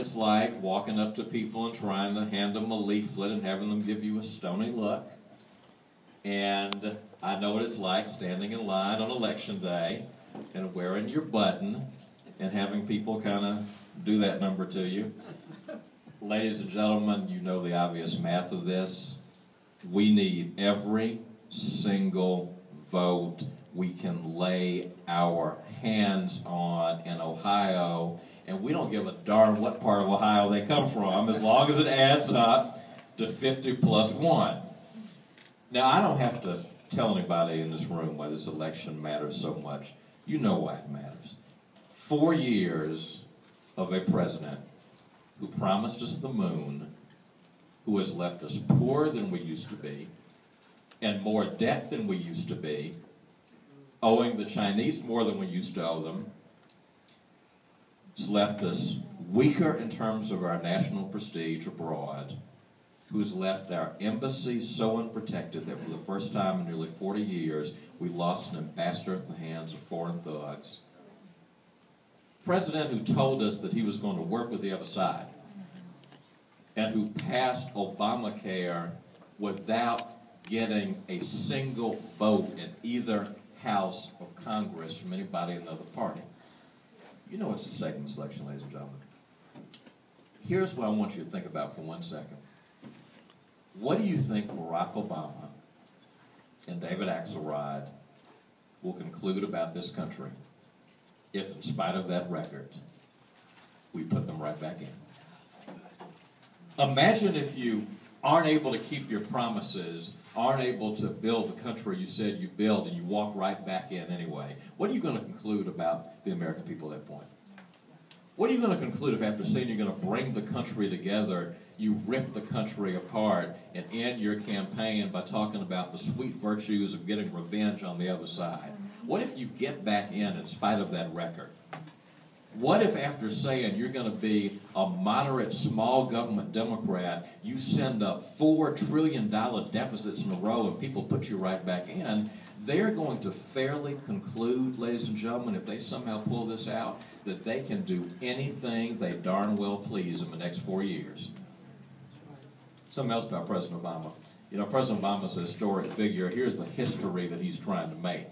It's like walking up to people and trying to hand them a leaflet and having them give you a stony look. And I know what it's like standing in line on election day and wearing your button and having people kind of do that number to you. Ladies and gentlemen, you know the obvious math of this. We need every single vote we can lay our hands on in Ohio, and we don't give a darn what part of Ohio they come from, as long as it adds up to 50 plus 1. Now, I don't have to tell anybody in this room why this election matters so much. You know why it matters. 4 years of a president who promised us the moon, who has left us poorer than we used to be, and more debt than we used to be, owing the Chinese more than we used to owe them. It's left us weaker in terms of our national prestige abroad, who's left our embassy so unprotected that for the first time in nearly 40 years, we lost an ambassador at the hands of foreign thugs. President who told us that he was going to work with the other side, and who passed Obamacare without getting a single vote in either house of Congress from anybody in another party. You know what's at stake in this election, ladies and gentlemen. Here's what I want you to think about for 1 second. What do you think Barack Obama and David Axelrod will conclude about this country if, in spite of that record, we put them right back in? Imagine if you aren't able to keep your promises, aren't able to build the country you said you build, and you walk right back in anyway. What are you going to conclude about the American people at that point? What are you going to conclude if, after saying you're going to bring the country together, you rip the country apart and end your campaign by talking about the sweet virtues of getting revenge on the other side? What if you get back in spite of that record? What if, after saying you're going to be a moderate small government Democrat, you send up $4 trillion deficits in a row and people put you right back in? They're going to fairly conclude, ladies and gentlemen, if they somehow pull this out, that they can do anything they darn well please in the next 4 years. Something else about President Obama. You know, President Obama's a historic figure. Here's the history that he's trying to make.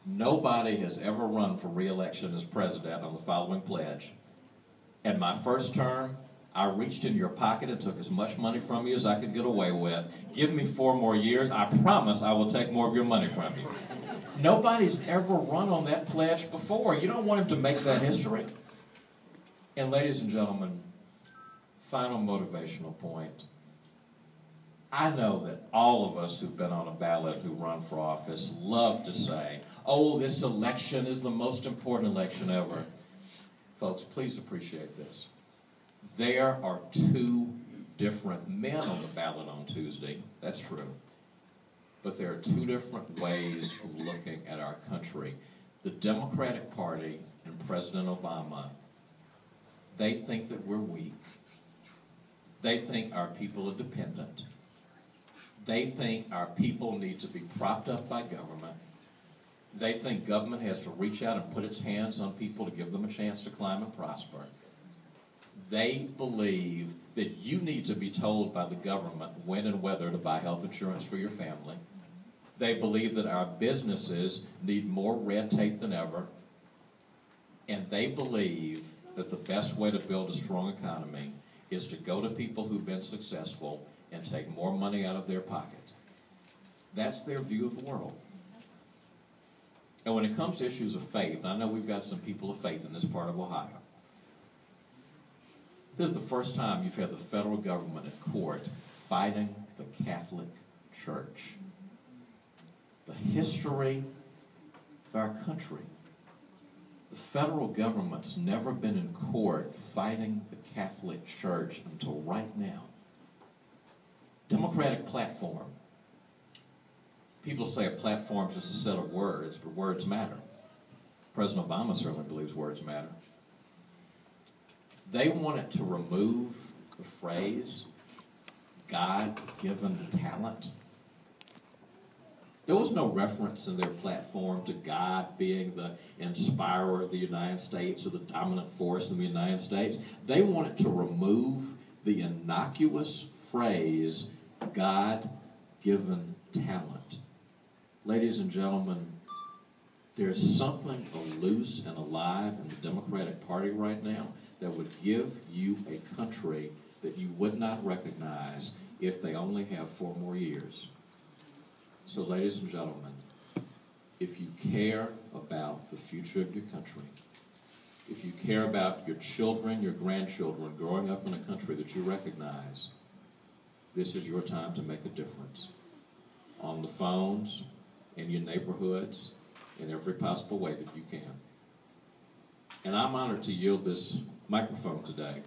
Nobody has ever run for re-election as president on the following pledge. In my first term, I reached in your pocket and took as much money from you as I could get away with. Give me 4 more years. I promise I will take more of your money from you. Nobody's ever run on that pledge before. You don't want him to make that history. And ladies and gentlemen, final motivational point. I know that all of us who've been on a ballot, who run for office, love to say, oh, this election is the most important election ever. Folks, please appreciate this. There are 2 different men on the ballot on Tuesday. That's true. But there are 2 different ways of looking at our country. The Democratic Party and President Obama, they think that we're weak. They think our people are dependent. They think our people need to be propped up by government. They think government has to reach out and put its hands on people to give them a chance to climb and prosper. They believe that you need to be told by the government when and whether to buy health insurance for your family. They believe that our businesses need more red tape than ever. And they believe that the best way to build a strong economy is to go to people who've been successful and take more money out of their pocket. That's their view of the world. And when it comes to issues of faith, I know we've got some people of faith in this part of Ohio. This is the first time you've had the federal government in court fighting the Catholic Church. The history of our country. The federal government's never been in court fighting the Catholic Church until right now. Democratic platform. People say a platform is just a set of words, but words matter. President Obama certainly believes words matter. They wanted to remove the phrase, God-given talent. There was no reference in their platform to God being the inspirer of the United States or the dominant force in the United States. They wanted to remove the innocuous phrase, God-given talent. Ladies and gentlemen, there's something loose and alive in the Democratic Party right now that would give you a country that you would not recognize if they only have 4 more years. So, ladies and gentlemen, if you care about the future of your country, if you care about your children, your grandchildren growing up in a country that you recognize, this is your time to make a difference. On the phones, in your neighborhoods, in every possible way that you can. And I'm honored to yield this microphone today